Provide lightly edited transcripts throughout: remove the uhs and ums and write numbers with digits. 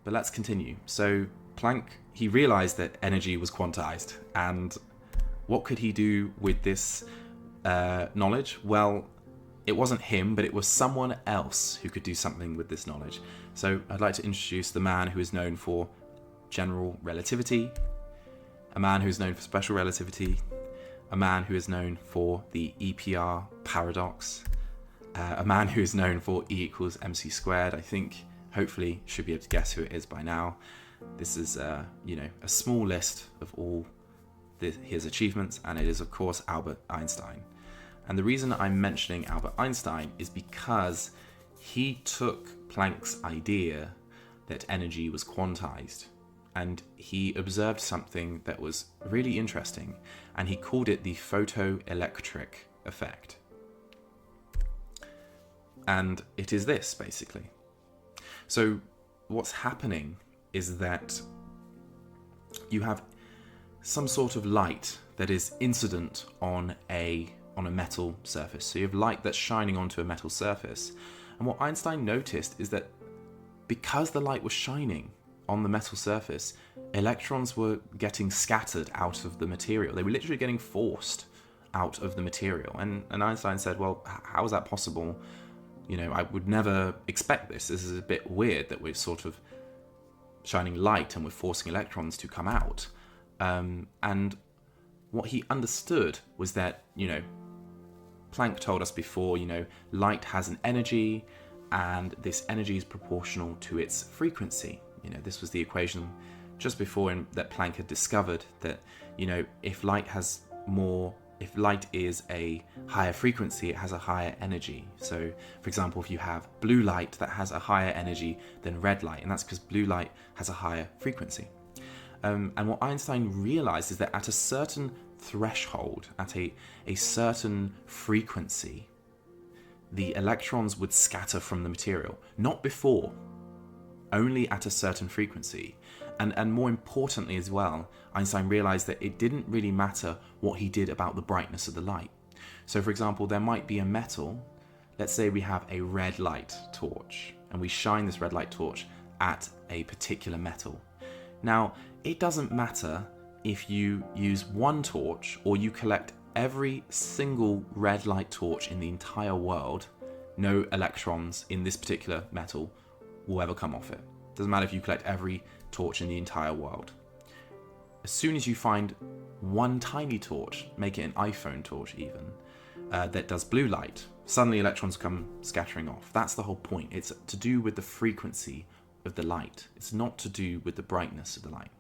But let's continue. So Planck, he realized that energy was quantized, and what could he do with this knowledge? Well, it wasn't him, but it was someone else who could do something with this knowledge. So I'd like to introduce the man who is known for general relativity, a man who is known for special relativity, a man who is known for the EPR paradox, a man who is known for E equals mc squared. I think, hopefully, should be able to guess who it is by now. This is, a small list of all his achievements, and it is, of course, Albert Einstein. And the reason I'm mentioning Albert Einstein is because he took Planck's idea that energy was quantized, and he observed something that was really interesting, and he called it the photoelectric effect. And it is this, basically. So what's happening is that you have some sort of light that is incident on a metal surface. So you have light that's shining onto a metal surface. And what Einstein noticed is that because the light was shining on the metal surface, electrons were getting scattered out of the material. They were literally getting forced out of the material. And Einstein said, well, how is that possible? I would never expect this. This is a bit weird that we're sort of shining light and we're forcing electrons to come out. And what he understood was that, Planck told us before, light has an energy, and this energy is proportional to its frequency. This was the equation just before that Planck had discovered that, if light is a higher frequency, it has a higher energy. So, for example, if you have blue light, that has a higher energy than red light, and that's because blue light has a higher frequency. And what Einstein realized is that at a certain threshold, at a certain frequency, the electrons would scatter from the material. Not before, only at a certain frequency. And more importantly as well, Einstein realized that it didn't really matter what he did about the brightness of the light. So for example, there might be a metal. Let's say we have a red light torch, and we shine this red light torch at a particular metal. Now, it doesn't matter if you use one torch or you collect every single red light torch in the entire world, no electrons in this particular metal will ever come off it. Doesn't matter if you collect every torch in the entire world. As soon as you find one tiny torch, make it an iPhone torch even, that does blue light, suddenly electrons come scattering off. That's the whole point. It's to do with the frequency of the light. It's not to do with the brightness of the light.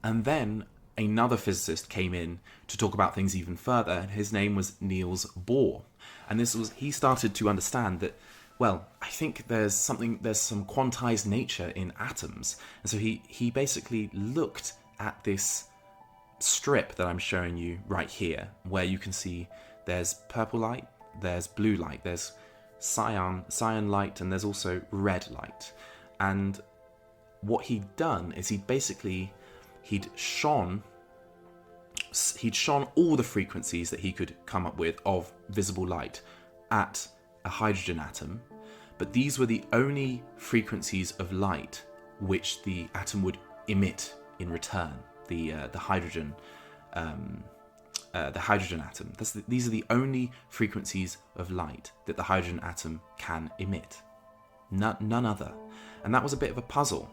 And then another physicist came in to talk about things even further, and his name was Niels Bohr. And he started to understand that, well, I think there's some quantized nature in atoms. And so he basically looked at this strip that I'm showing you right here, where you can see there's purple light, there's blue light, there's cyan light, and there's also red light. And what he'd done is he'd shone all the frequencies that he could come up with of visible light at a hydrogen atom, but these were the only frequencies of light which the atom would emit in return. The hydrogen atom. These are the only frequencies of light that the hydrogen atom can emit. None other. And that was a bit of a puzzle,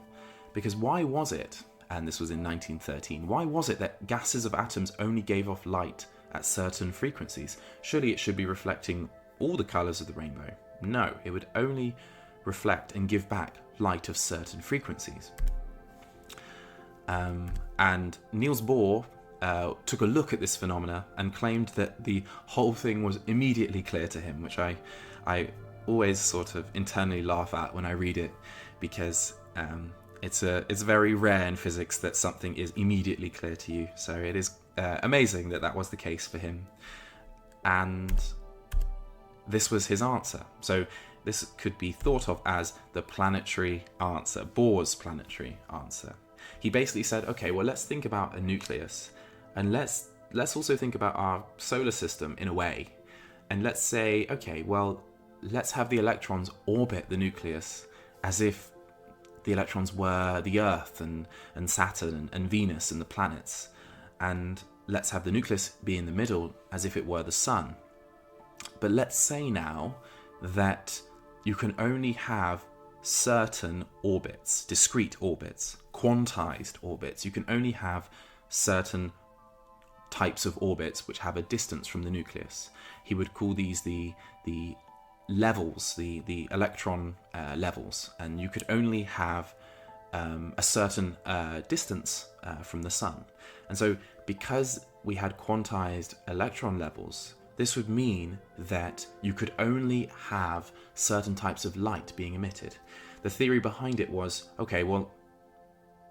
because why was it? And this was in 1913. Why was it that gases of atoms only gave off light at certain frequencies? Surely it should be reflecting all the colours of the rainbow. No, it would only reflect and give back light of certain frequencies. And Niels Bohr took a look at this phenomena and claimed that the whole thing was immediately clear to him, which I always sort of internally laugh at when I read it, because it's very rare in physics that something is immediately clear to you. So it is amazing that was the case for him. And this was his answer. So this could be thought of as the planetary answer, Bohr's planetary answer. He basically said, okay, well, let's think about a nucleus, and let's also think about our solar system in a way. And let's say, okay, well, let's have the electrons orbit the nucleus as if the electrons were the Earth and Saturn and Venus and the planets. And let's have the nucleus be in the middle as if it were the sun. But let's say now that you can only have certain orbits, discrete orbits, quantized orbits. You can only have certain types of orbits which have a distance from the nucleus. He would call these the levels, the electron levels, and you could only have a certain distance from the sun. And so because we had quantized electron levels, this would mean that you could only have certain types of light being emitted. The theory behind it was, okay, well,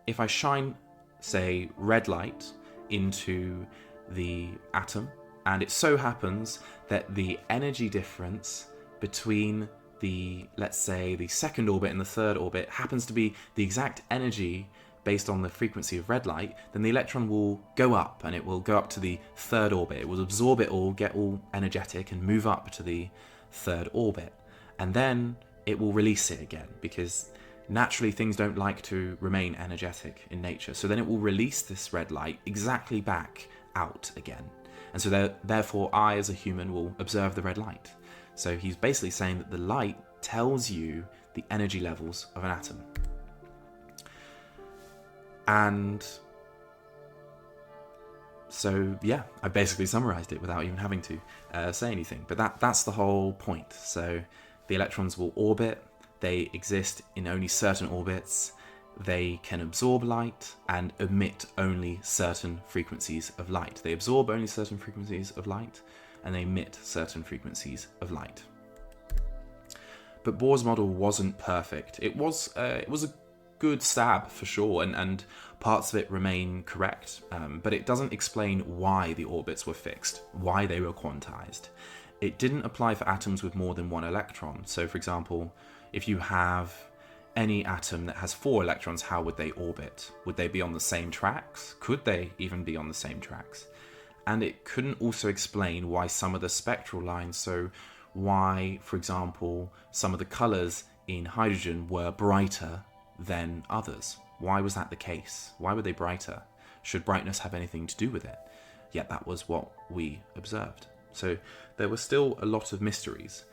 if I shine, say, red light into the atom, and it so happens that the energy difference between the, let's say, the second orbit and the third orbit happens to be the exact energy based on the frequency of red light, then the electron will go up, and it will go up to the third orbit. It will absorb it all, get all energetic, and move up to the third orbit. And then it will release it again, because naturally things don't like to remain energetic in nature. So then it will release this red light exactly back out again. And so therefore I, as a human, will observe the red light. So he's basically saying that the light tells you the energy levels of an atom. And so, yeah, I basically summarized it without even having to say anything. But that's the whole point. So the electrons will orbit. They exist in only certain orbits. They can absorb light and emit only certain frequencies of light. They absorb only certain frequencies of light, and they emit certain frequencies of light. But Bohr's model wasn't perfect. It was a good stab for sure, and parts of it remain correct, but it doesn't explain why the orbits were fixed, why they were quantized. It didn't apply for atoms with more than one electron. So for example, if you have any atom that has 4 electrons, how would they orbit? Would they be on the same tracks? Could they even be on the same tracks? And it couldn't also explain why some of the spectral lines, so why, for example, some of the colors in hydrogen were brighter than others. Why was that the case? Why were they brighter? Should brightness have anything to do with it? Yet that was what we observed. So there were still a lot of mysteries.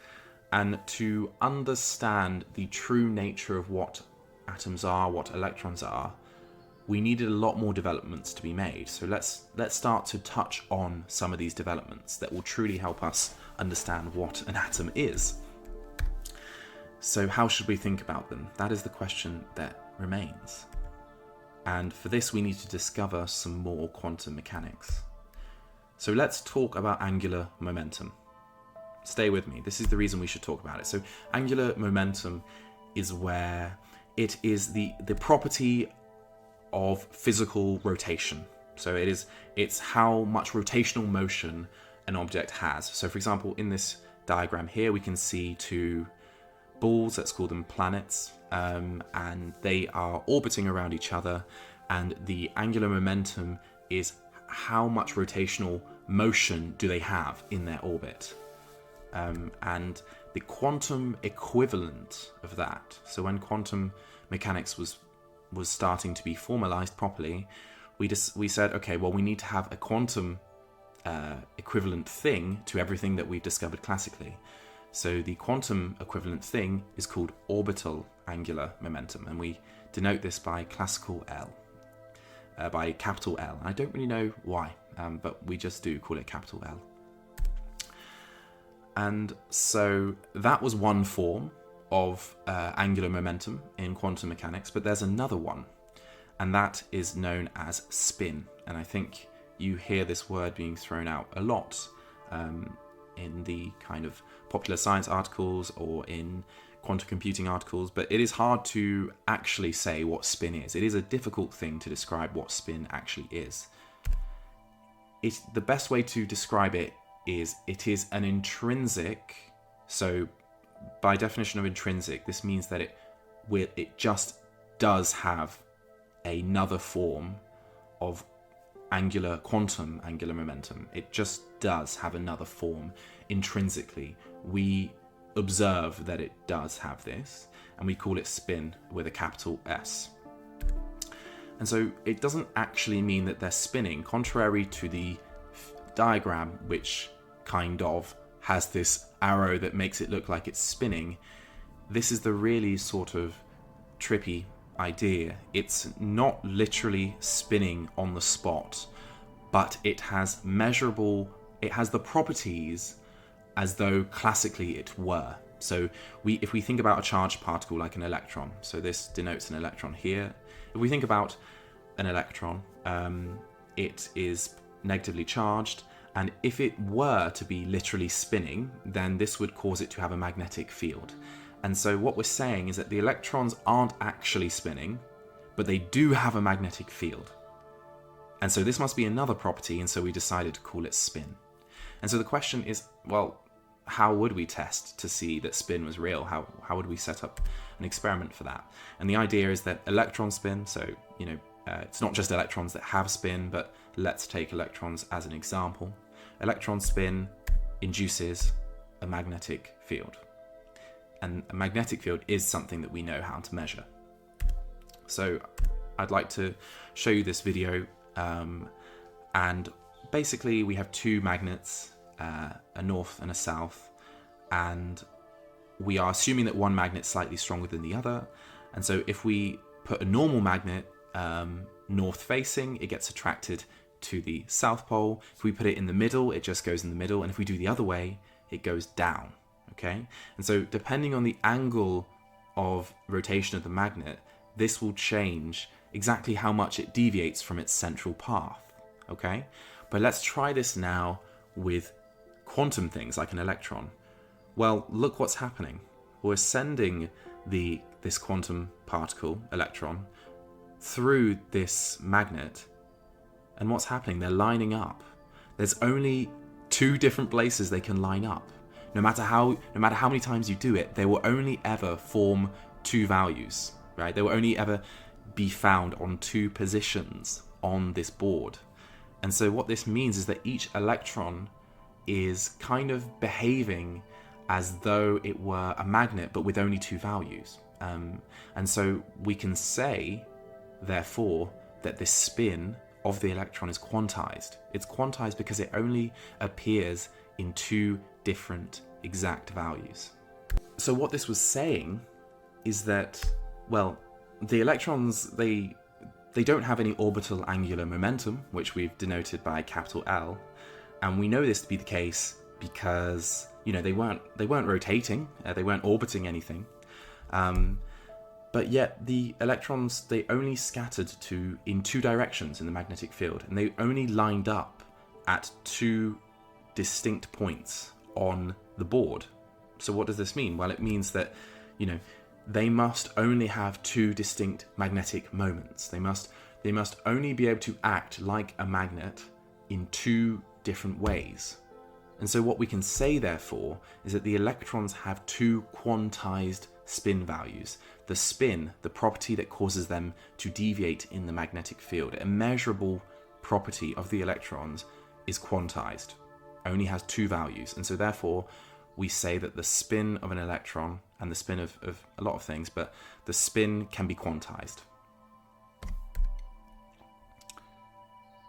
And to understand the true nature of what atoms are, what electrons are, we needed a lot more developments to be made. So let's start to touch on some of these developments that will truly help us understand what an atom is. So how should we think about them? That is the question that remains. And for this, we need to discover some more quantum mechanics. So let's talk about angular momentum. Stay with me. This is the reason we should talk about it. So angular momentum is where it is the property of physical rotation. So it's how much rotational motion an object has. So for example, in this diagram here, we can see 2 balls, let's call them planets, and they are orbiting around each other, and the angular momentum is how much rotational motion do they have in their orbit. And the quantum equivalent of that, so when quantum mechanics was starting to be formalized properly, we said, okay, well, we need to have a quantum equivalent thing to everything that we've discovered classically. So the quantum equivalent thing is called orbital angular momentum, and we denote this by capital L. I don't really know why, but we just do call it capital L. And so that was one form of angular momentum in quantum mechanics, but there's another one, and that is known as spin. And I think you hear this word being thrown out a lot in the kind of popular science articles or in quantum computing articles, but it is hard to actually say what spin is. It is a difficult thing to describe what spin actually is. The best way to describe it is an intrinsic, so by definition of intrinsic, this means that it just does have another form of quantum angular momentum. It just does have another form intrinsically. We observe that it does have this, and we call it spin with a capital S. And so it doesn't actually mean that they're spinning, contrary to the diagram, which kind of has this arrow that makes it look like it's spinning. This is the really sort of trippy idea. It's not literally spinning on the spot, but it has the properties as though classically it were. So if we think about a charged particle like an electron, so this denotes an electron here. If we think about an electron, it is negatively charged, and if it were to be literally spinning, then this would cause it to have a magnetic field. And so what we're saying is that the electrons aren't actually spinning, but they do have a magnetic field. And so this must be another property, and so we decided to call it spin. And so the question is, well, how would we test to see that spin was real? How would we set up an experiment for that? And the idea is that electron spin, so, it's not just electrons that have spin, but let's take electrons as an example. Electron spin induces a magnetic field. And a magnetic field is something that we know how to measure. So I'd like to show you this video. And basically we have two magnets, a north and a south. And we are assuming that one magnet's slightly stronger than the other. And so if we put a normal magnet north facing, it gets attracted to the south pole. If we put it in the middle, it just goes in the middle. And if we do the other way, it goes down. Okay? And so depending on the angle of rotation of the magnet, this will change exactly how much it deviates from its central path. Okay? But let's try this now with quantum things like an electron. Well, look what's happening. We're sending this quantum particle, electron, through this magnet, and what's happening? They're lining up. There's only two different places they can line up. No matter how many times you do it, they will only ever form two values, right? They will only ever be found on two positions on this board. And so what this means is that each electron is kind of behaving as though it were a magnet, but with only two values. And so we can say, therefore, that this spin of the electron is quantized. It's quantized because it only appears in two different exact values. So what this was saying is that, well, the electrons, they don't have any orbital angular momentum, which we've denoted by capital L. And we know this to be the case because, they weren't rotating, they weren't orbiting anything. But yet the electrons, they only scattered in two directions in the magnetic field, and they only lined up at two distinct points on the board. So what does this mean? Well, it means that, they must only have two distinct magnetic moments. They must only be able to act like a magnet in two different ways. And so what we can say, therefore, is that the electrons have two quantized spin values. The spin, the property that causes them to deviate in the magnetic field, a measurable property of the electrons, is quantized, only has two values. And so therefore, we say that the spin of an electron, and the spin of a lot of things, but the spin can be quantized.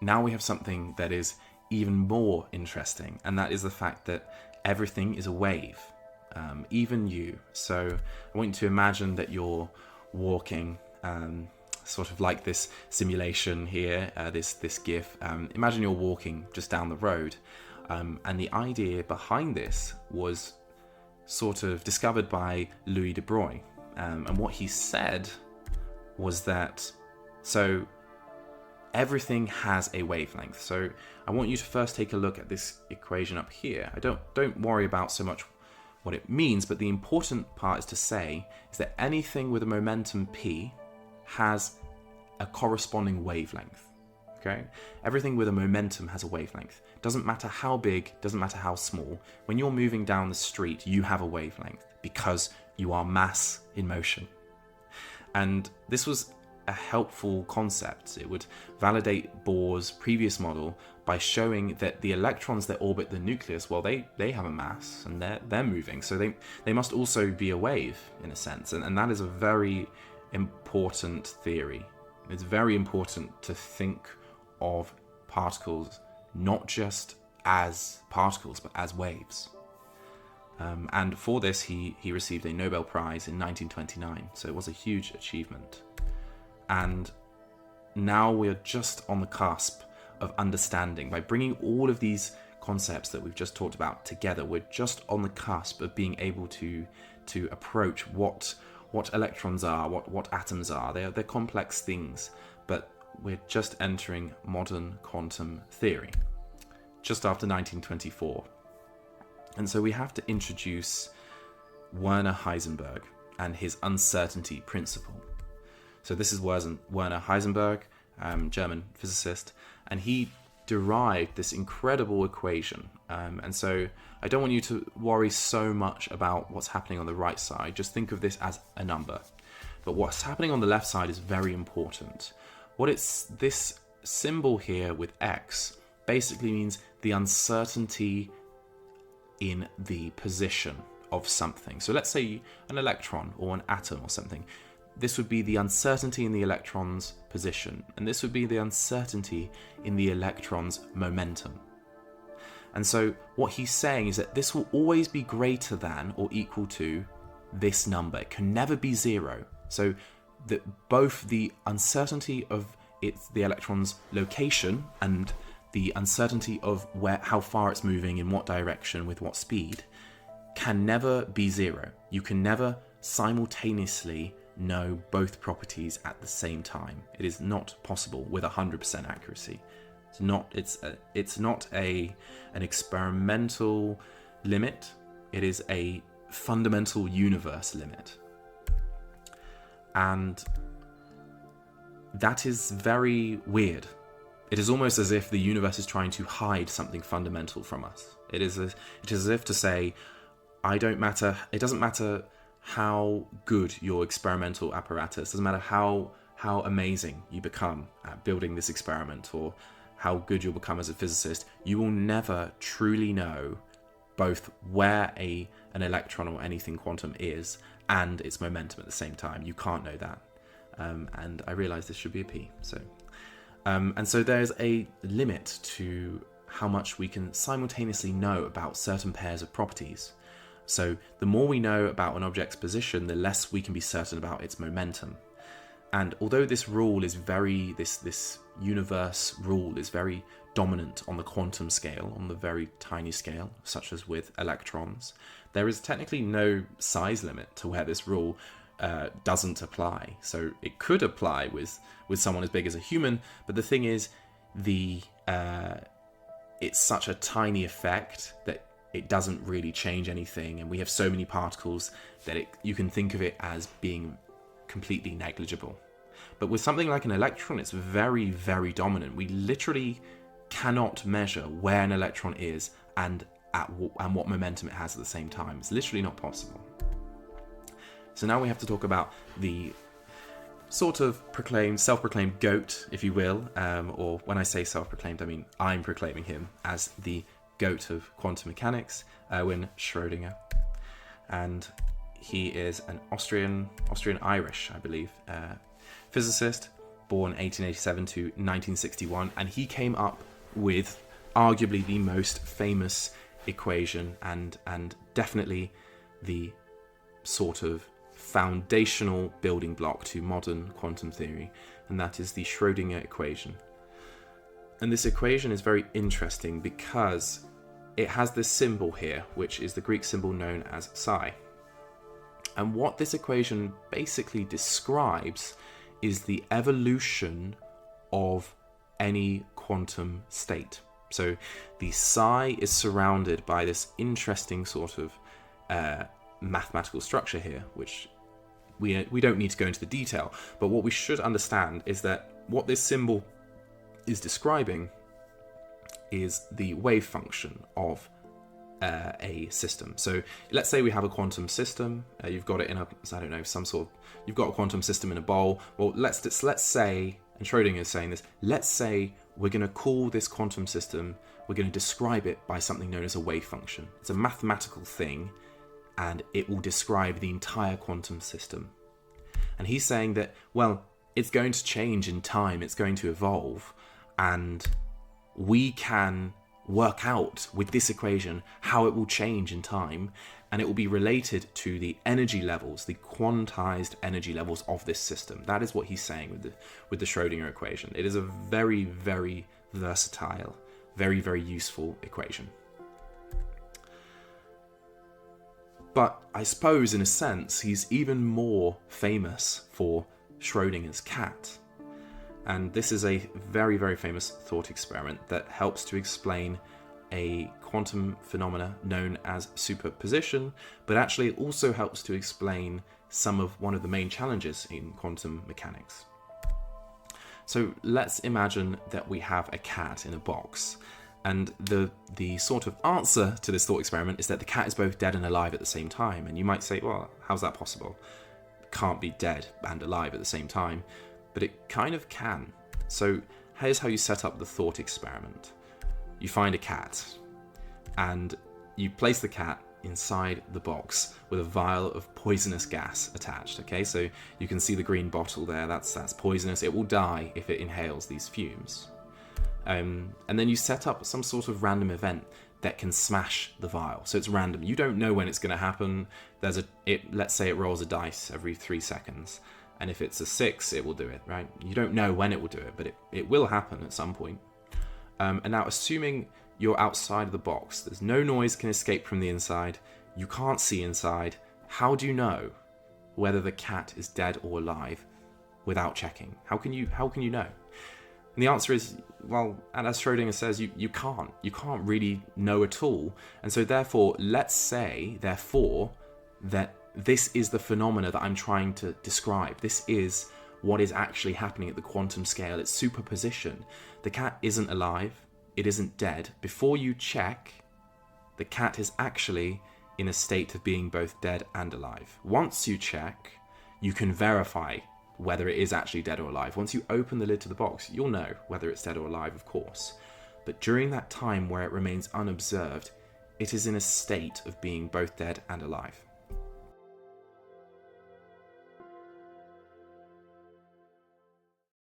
Now we have something that is even more interesting, and that is the fact that everything is a wave. Even you. So I want you to imagine that you're walking, sort of like this simulation here, this GIF. Imagine you're walking just down the road, and the idea behind this was sort of discovered by Louis de Broglie. And what he said was that, so everything has a wavelength. So I want you to first take a look at this equation up here. Don't worry about so much what it means, but the important part is to say is that anything with a momentum p has a corresponding wavelength. Okay? Everything with a momentum has a wavelength. Doesn't matter how big, doesn't matter how small. When you're moving down the street, you have a wavelength because you are mass in motion. And this was a helpful concept. It would validate Bohr's previous model by showing that the electrons that orbit the nucleus, well, they have a mass and they're moving, so they must also be a wave in a sense, and that is a very important theory. It's very important to think of particles not just as particles but as waves. And for this he received a Nobel Prize in 1929, so it was a huge achievement. And now we're just on the cusp of understanding. By bringing all of these concepts that we've just talked about together, we're just on the cusp of being able to approach what electrons are, what atoms are. They're complex things, but we're just entering modern quantum theory, just after 1924. And so we have to introduce Werner Heisenberg and his uncertainty principle. So this is Werner Heisenberg, German physicist, and he derived this incredible equation. And so I don't want you to worry so much about what's happening on the right side. Just think of this as a number. But what's happening on the left side is very important. This symbol here with X basically means the uncertainty in the position of something. So let's say an electron or an atom or something. This would be the uncertainty in the electron's position, and this would be the uncertainty in the electron's momentum. And so what he's saying is that this will always be greater than or equal to this number. It can never be zero. So that both the uncertainty of the electron's location and the uncertainty of how far it's moving, in what direction, with what speed, can never be zero. You can never simultaneously know both properties at the same time. It is not possible with 100% accuracy. It's not an experimental limit. It is a fundamental universe limit. And that is very weird. It is almost as if the universe is trying to hide something fundamental from us. It is as if to say, it doesn't matter how good your experimental apparatus, doesn't matter how amazing you become at building this experiment, or how good you'll become as a physicist, you will never truly know both where an electron or anything quantum is and its momentum at the same time. You can't know that. And I realize this should be a P. And so there's a limit to how much we can simultaneously know about certain pairs of properties. So the more we know about an object's position, the less we can be certain about its momentum. And although this rule is this universe rule is very dominant on the quantum scale, on the very tiny scale, such as with electrons, there is technically no size limit to where this rule doesn't apply. So it could apply with someone as big as a human, but the thing is, it's such a tiny effect that it doesn't really change anything, and we have so many particles that you can think of it as being completely negligible. But with something like an electron, it's very, very dominant. We literally cannot measure where an electron is and what momentum it has at the same time. It's literally not possible. So now we have to talk about the sort of self-proclaimed GOAT, if you will, or when I say self-proclaimed, I mean I'm proclaiming him as the GOAT of quantum mechanics, Erwin Schrödinger. And he is an Austrian-Irish, I believe, physicist, born 1887 to 1961, and he came up with arguably the most famous equation and definitely the sort of foundational building block to modern quantum theory, and that is the Schrödinger equation. And this equation is very interesting because it has this symbol here, which is the Greek symbol known as psi. And what this equation basically describes is the evolution of any quantum state. So the psi is surrounded by this interesting sort of mathematical structure here, which we don't need to go into the detail, but what we should understand is that what this symbol is describing is the wave function of a system. So let's say we have a quantum system. You've got it in you've got a quantum system in a bowl. Well, let's say, and Schrödinger is saying this, let's say we're going to call this quantum system, we're going to describe it by something known as a wave function. It's a mathematical thing, and it will describe the entire quantum system. And he's saying that, well, it's going to change in time, it's going to evolve, and we can work out with this equation how it will change in time, and it will be related to the energy levels, the quantized energy levels of this system. That is what he's saying with the Schrödinger equation. It is a very, very versatile, very, very useful equation. But I suppose, in a sense, he's even more famous for Schrödinger's cat. And this is a very, very famous thought experiment that helps to explain a quantum phenomena known as superposition, but actually it also helps to explain one of the main challenges in quantum mechanics. So let's imagine that we have a cat in a box, and the sort of answer to this thought experiment is that the cat is both dead and alive at the same time. And you might say, well, how's that possible? It can't be dead and alive at the same time. But it kind of can. So here's how you set up the thought experiment. You find a cat, and you place the cat inside the box with a vial of poisonous gas attached. Okay, so you can see the green bottle there. That's poisonous. It will die if it inhales these fumes. And then you set up some sort of random event that can smash the vial. So it's random. You don't know when it's going to happen. Let's say it rolls a dice every 3 seconds. And if it's a 6, it will do it, right? You don't know when it will do it, but it will happen at some point. And now, assuming you're outside of the box, there's no noise can escape from the inside, you can't see inside, how do you know whether the cat is dead or alive without checking? How can you know? And the answer is, well, and as Schrödinger says, you can't really know at all. And so therefore, let's say, that this is the phenomena that I'm trying to describe. This is what is actually happening at the quantum scale. It's superposition. The cat isn't alive. It isn't dead. Before you check, the cat is actually in a state of being both dead and alive. Once you check, you can verify whether it is actually dead or alive. Once you open the lid to the box, you'll know whether it's dead or alive, of course. But during that time where it remains unobserved, it is in a state of being both dead and alive.